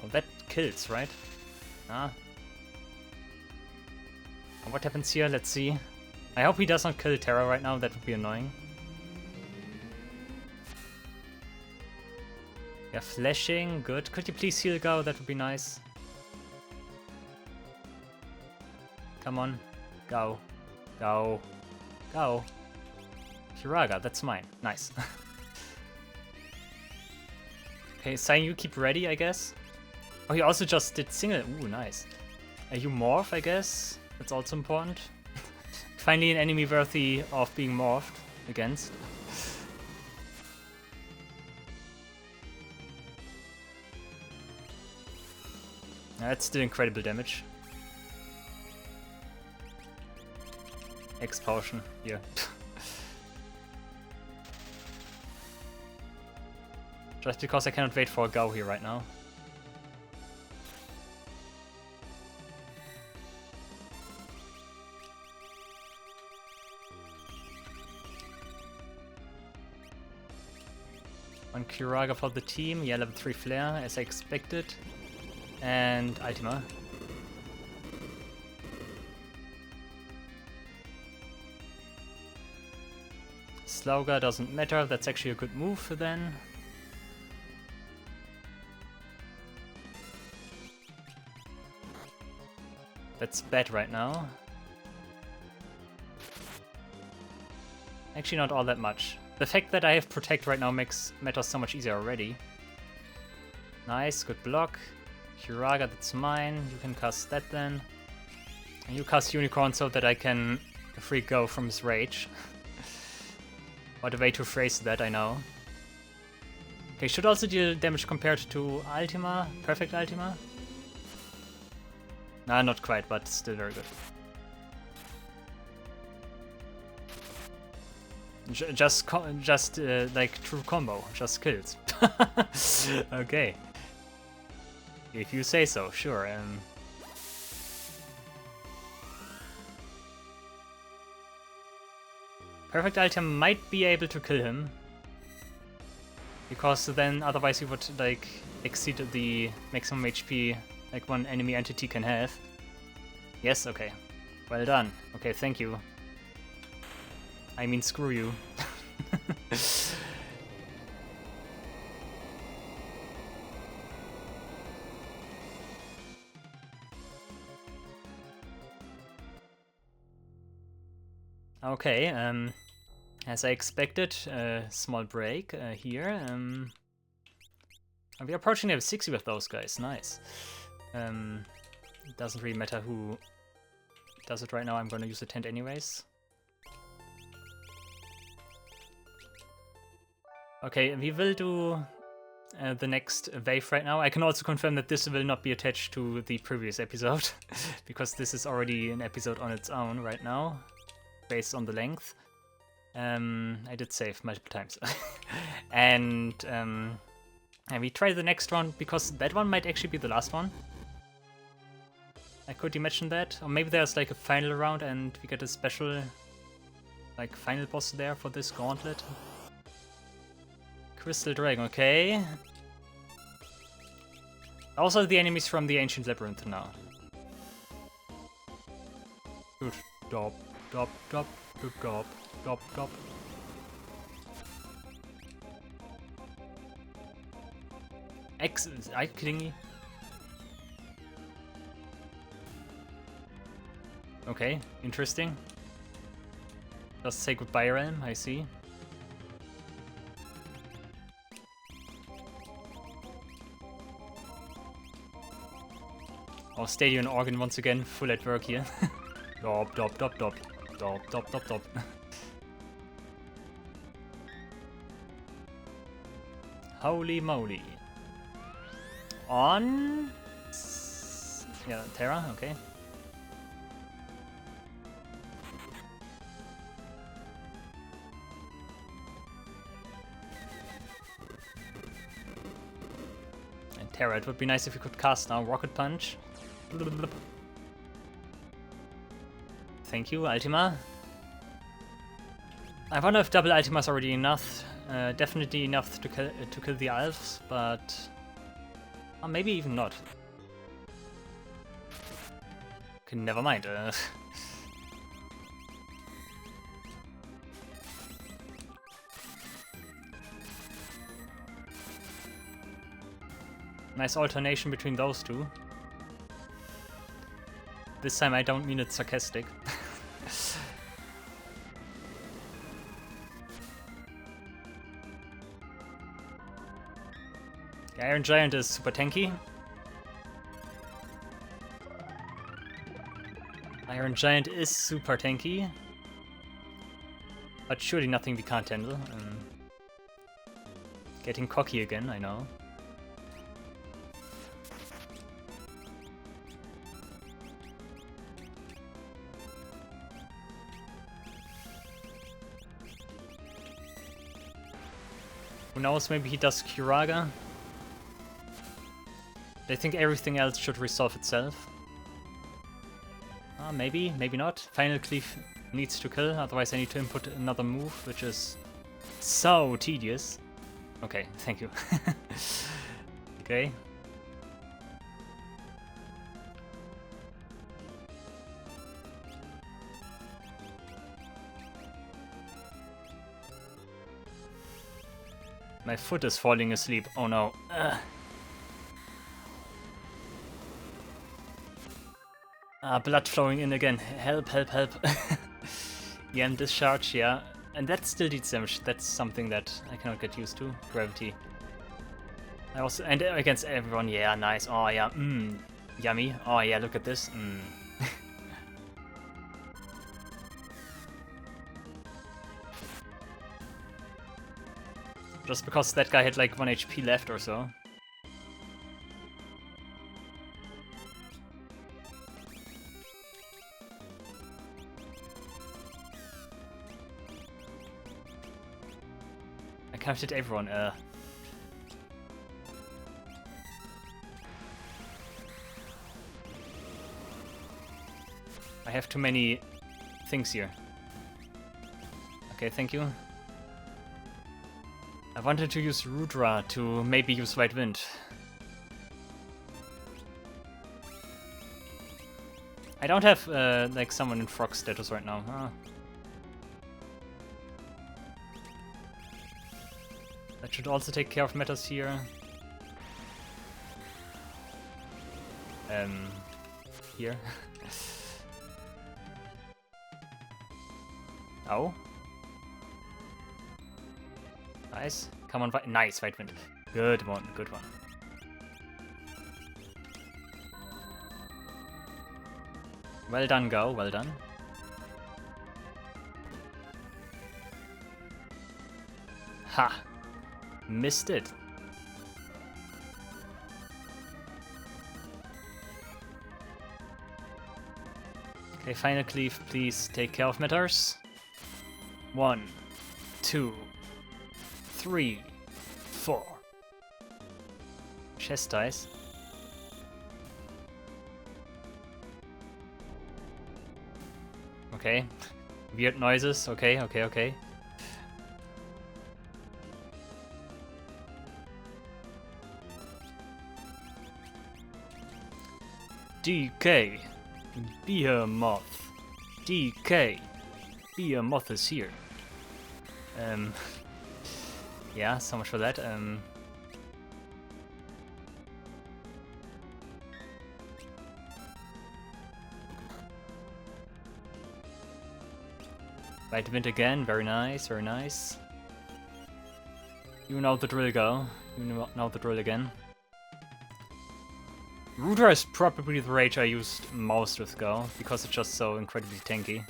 S1: Oh, that kills, right? Ah. What happens here? Let's see. I hope he does not kill Terra right now, that would be annoying. Yeah, flashing, good. Could you please heal Go? That would be nice. Come on. Go. Go. Go. Kiraga, that's mine. Nice. Okay, Sign, you keep ready, I guess. Oh, he also just did single. Ooh, nice. You morph, I guess. That's also important. Finally an enemy worthy of being morphed against. That's still incredible damage. X potion, here. Just because I cannot wait for a Go here right now. One Kiraga for the team, yeah, level 3 flare as I expected. And Ultima. Slauga doesn't matter, that's actually a good move then. That's bad right now. Actually not all that much. The fact that I have Protect right now makes matters so much easier already. Nice, good block. Kiraga, that's mine. You can cast that then. And you cast Unicorn so that I can free Go from his rage. What a way to phrase that, I know. Okay, should also deal damage compared to Ultima. Perfect Ultima. Nah, not quite, but still very good. Just like true combo, just kills. Okay. If you say so, sure. Perfect Item might be able to kill him. Because then otherwise he would like exceed the maximum HP like one enemy entity can have. Yes, okay. Well done. Okay, thank you. I mean, screw you. Okay, as I expected, a small break here. We're approaching level 60 with those guys, nice. It doesn't really matter who does it right now, I'm gonna use the tent anyways. Okay, we will do the next wave right now. I can also confirm that this will not be attached to the previous episode, because this is already an episode on its own right now, based on the length. I did save multiple times. And we try the next one, because that one might actually be the last one. I could imagine that. Or maybe there's like a final round and we get a special like final boss there for this gauntlet. Crystal Dragon, okay. Also the enemies from the Ancient Labyrinth now. Good. Dop, dop, dop, dop, dop, dop, dop. Are you kidding me? Okay, interesting. Just say goodbye, Realm, I see. Our stadium organ once again, full at work here. Dop, dop, dop, dop. Dop, dop, dop, dop. Holy moly. On... yeah, Terra, okay. And Terra, it would be nice if you could cast now Rocket Punch. Thank you, Ultima. I wonder if double Ultima is already enough. Definitely enough to kill the elves, but maybe even not. Okay, never mind. Nice alternation between those two. This time I don't mean it sarcastic. The Iron Giant is super tanky. Iron Giant is super tanky. But surely nothing we can't handle. Getting cocky again, I know. Who knows, maybe he does Kuraga. I think everything else should resolve itself. Maybe, maybe not. Final Cleave needs to kill, otherwise I need to input another move, which is so tedious. Okay, thank you. Okay. My foot is falling asleep, oh no. Blood flowing in again. Help, help, help. Yeah, and discharge, yeah. And that still deals damage. That's something that I cannot get used to. Gravity. I also, and against everyone, yeah, nice. Oh yeah, yummy. Oh yeah, look at this. Just because that guy had like 1 HP left or so. I counted everyone, I have too many things here. Okay, thank you. I wanted to use Rudra to maybe use White Wind. I don't have like someone in frog status right now. That should also take care of matters here. Here. Oh. Nice. Come on, nice, White Wind. Good one, good one. Well done, Go, well done. Ha! Missed it. Okay, Final Cleave, please take care of matters. 1, 2, 3, 4. Chastise. Okay. Weird noises. Okay, okay, okay. DK. Behemoth. DK. Behemoth is here. Yeah, so much for that. White Wind again, very nice, very nice. You know the drill, Go. You know the drill again. Rudra is probably the rage I used most with Go, because it's just so incredibly tanky.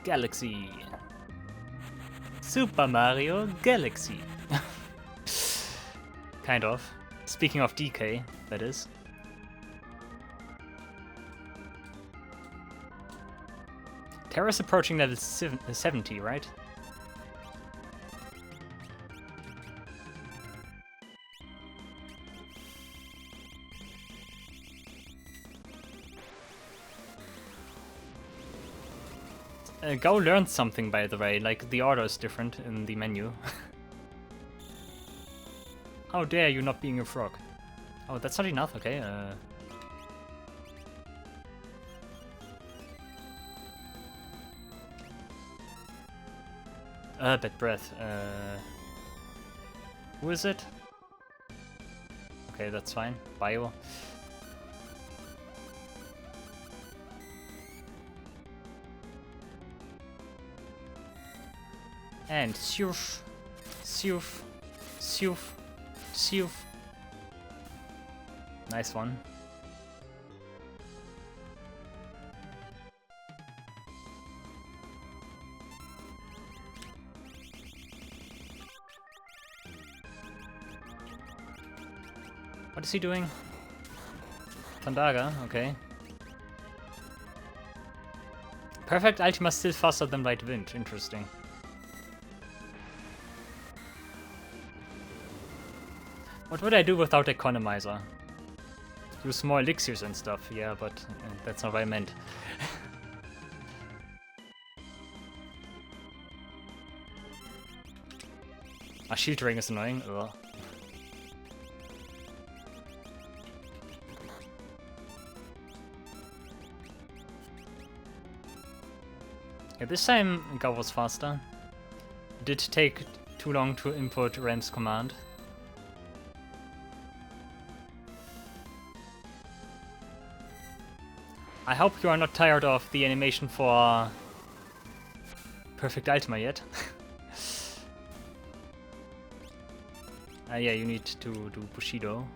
S1: Galaxy. Super Mario Galaxy. Kind of. Speaking of DK, that is. Terra's approaching level 70, right? Go learned something, by the way, like the order is different in the menu. How dare you not being a frog? Oh, that's not enough, okay. Bad breath. Who is it? Okay, that's fine. Bio. And Soof, Soof, Soof, Soof. Nice one. What is he doing? Thundaga, okay. Perfect Ultima still faster than Light Wind, interesting. What would I do without Economizer? Use more elixirs and stuff, yeah, but that's not what I meant. Shield ring is annoying. Ugh. Yeah, this time Go was faster. It did take too long to input Ram's command. I hope you are not tired of the animation for Perfect Ultima yet. Yeah, you need to do Bushido.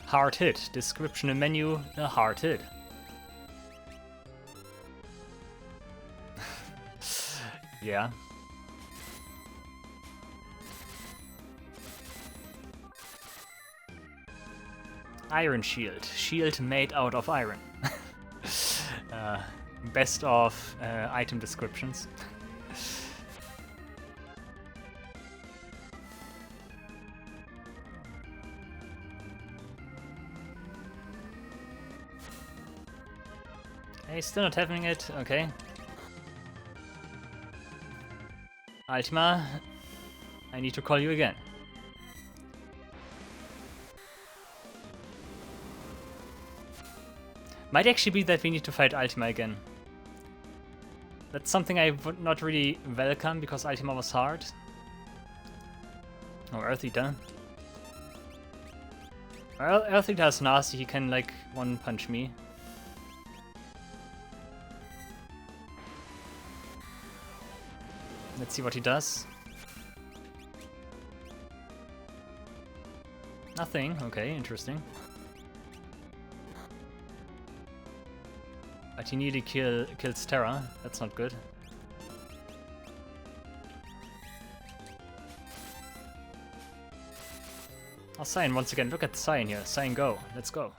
S1: Hard hit. Description in menu, a hard hit. Yeah. Iron shield. Shield made out of iron. Best of item descriptions. Hey, still not having it. Okay. Ultima, I need to call you again. Might actually be that we need to fight Ultima again. That's something I would not really welcome because Ultima was hard. Oh, Earth Eater. Well, Earth Eater is nasty, he can like one punch me. Let's see what he does. Nothing, okay, interesting. But he nearly kills Terra, that's not good. Oh, Cyan once again, look at Cyan here. Cyan go, let's go.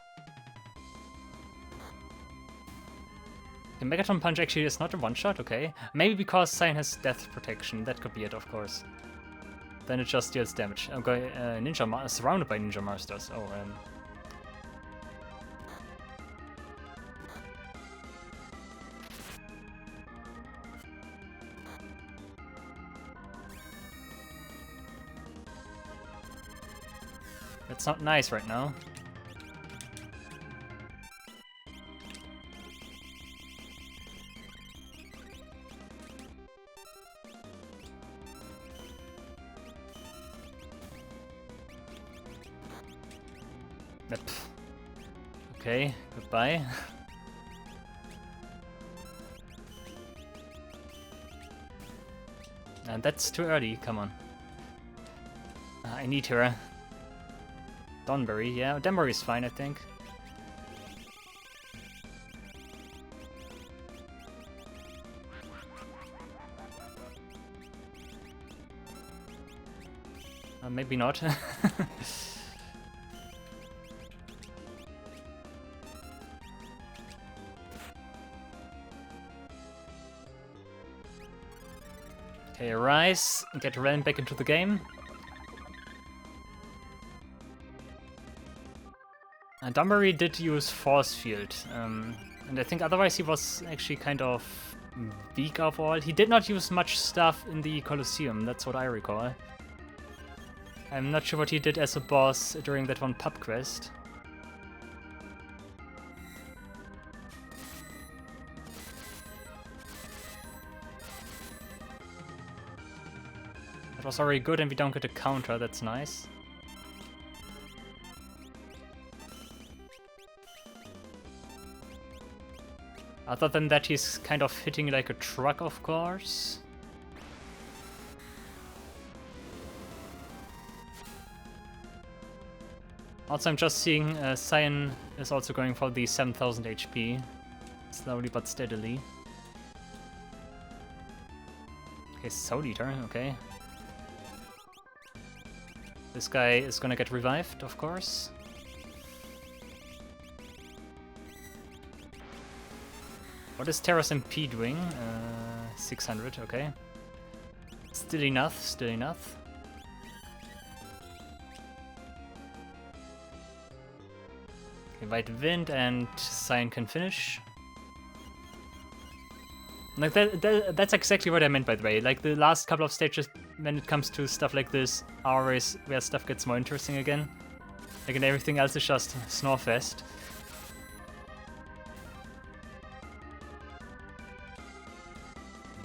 S1: The Megatron Punch actually is not a one-shot, okay. Maybe because Cyan has death protection, that could be it, of course. Then it just deals damage. Okay, surrounded by Ninja Masters, oh, That's not nice right now. Okay, goodbye. And that's too early, come on. I need her. Donbury, yeah, Donbury's fine, I think. Maybe not. Okay, Rise, get Ren back into the game. And Dunbury did use Force Field, and I think otherwise he was actually kind of weak overall. He did not use much stuff in the Colosseum, that's what I recall. I'm not sure what he did as a boss during that one pub quest. That was already good and we don't get a counter, that's nice. Other than that, he's kind of hitting like a truck, of course. Also, I'm just seeing Cyan is also going for the 7000 HP. Slowly but steadily. Okay, Soul Eater, okay. This guy is gonna get revived, of course. What is Terra's MP doing? 600, okay. Still enough, still enough. Okay, White Wind and Cyan can finish. Like that's exactly what I meant, by the way. Like the last couple of stages, when it comes to stuff like this, are always where stuff gets more interesting again. Like, and everything else is just Snorefest.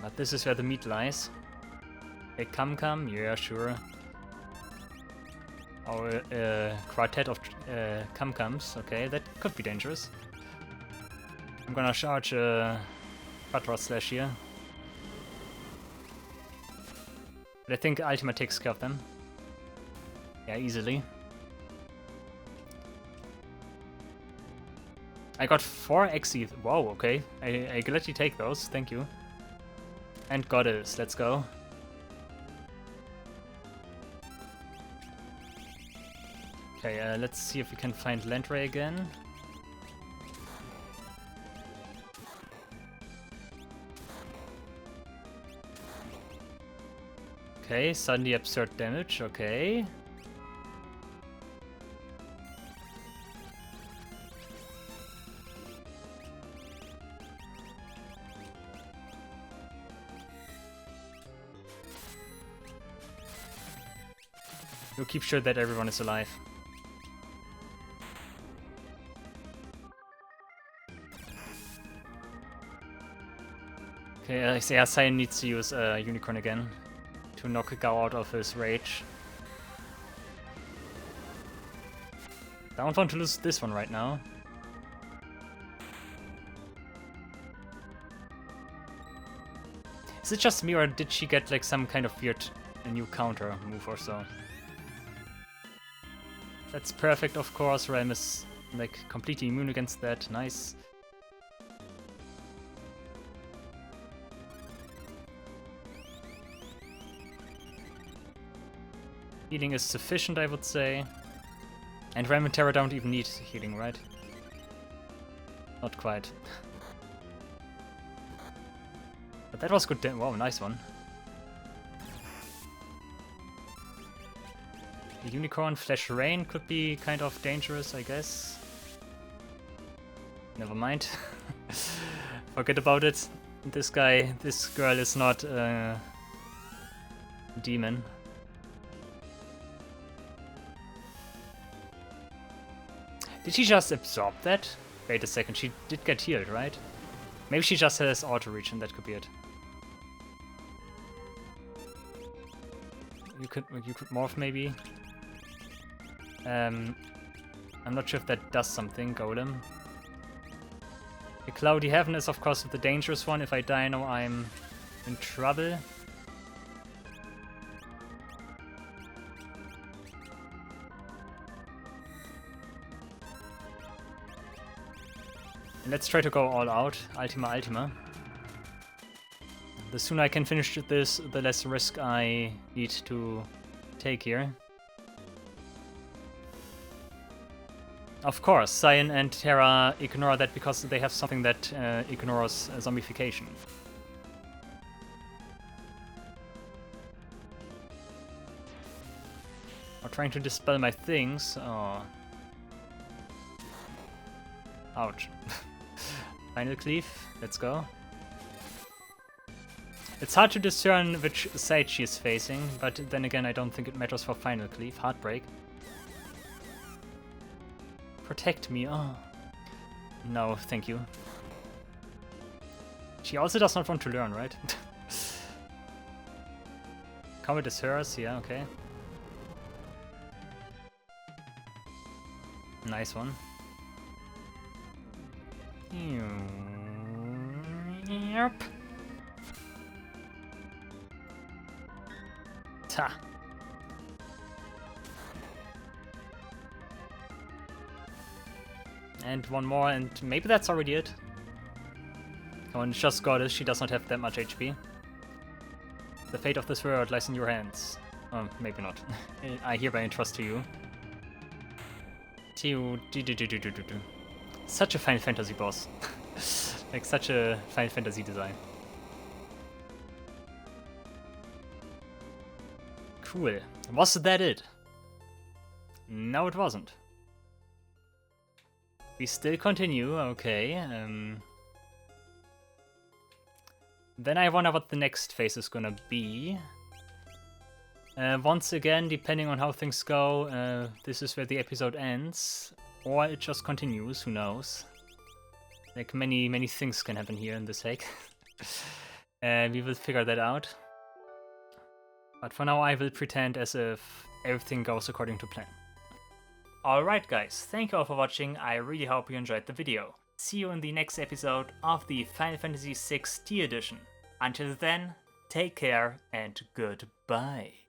S1: But this is where the meat lies. A Come, yeah, sure. Or quartet of Come-Comes, okay, that could be dangerous. I'm gonna charge Buttress Slash here. But I think Ultima takes care of them. Yeah, easily. I got 4 XE. Wow, okay. I gladly take those, thank you. And Goddess, let's go. Okay, let's see if we can find Landray again. Okay, suddenly absurd damage, okay. We'll keep sure that everyone is alive. Okay, yeah, Cyan needs to use Unicorn again to knock Gao out of his rage. I don't want to lose this one right now. Is it just me, or did she get like some kind of weird new counter move or so? That's perfect, of course. Realm is like completely immune against that. Nice. Healing is sufficient, I would say. And Realm and Terra don't even need healing, right? Not quite. But that was good. Wow, nice one. The Unicorn Flash Rain could be kind of dangerous, I guess. Never mind. Forget about it. This girl is not a demon. Did she just absorb that? Wait a second, she did get healed, right? Maybe she just has auto reach and that could be it. You could morph maybe. I'm not sure if that does something, Golem. The Cloudy Heaven is of course the dangerous one. If I die now, I'm in trouble. Let's try to go all out. Ultima. The sooner I can finish this, the less risk I need to take here. Of course, Cyan and Terra ignore that because they have something that ignores zombification. Or trying to dispel my things. Oh. Ouch. Final cleave, let's go. It's hard to discern which side she is facing, but then again I don't think it matters for final cleave. Heartbreak. Protect me, oh. No, thank you. She also does not want to learn, right? Comet is hers, yeah, okay. Nice one. Yep. Ta. And one more, and maybe that's already it. Come on, just Goddess, she does not have that much HP. The fate of this world lies in your hands. Oh, maybe not. I hereby entrust to you. Such a Final Fantasy boss. Like, such a Final Fantasy design. Cool. Was that it? No, it wasn't. We still continue, okay. Then I wonder what the next phase is gonna be. Once again, depending on how things go, this is where the episode ends. Or it just continues, who knows. Like, many things can happen here in this hack. We will figure that out. But for now I will pretend as if everything goes according to plan. Alright guys, thank you all for watching, I really hope you enjoyed the video. See you in the next episode of the Final Fantasy VI T Edition. Until then, take care and goodbye.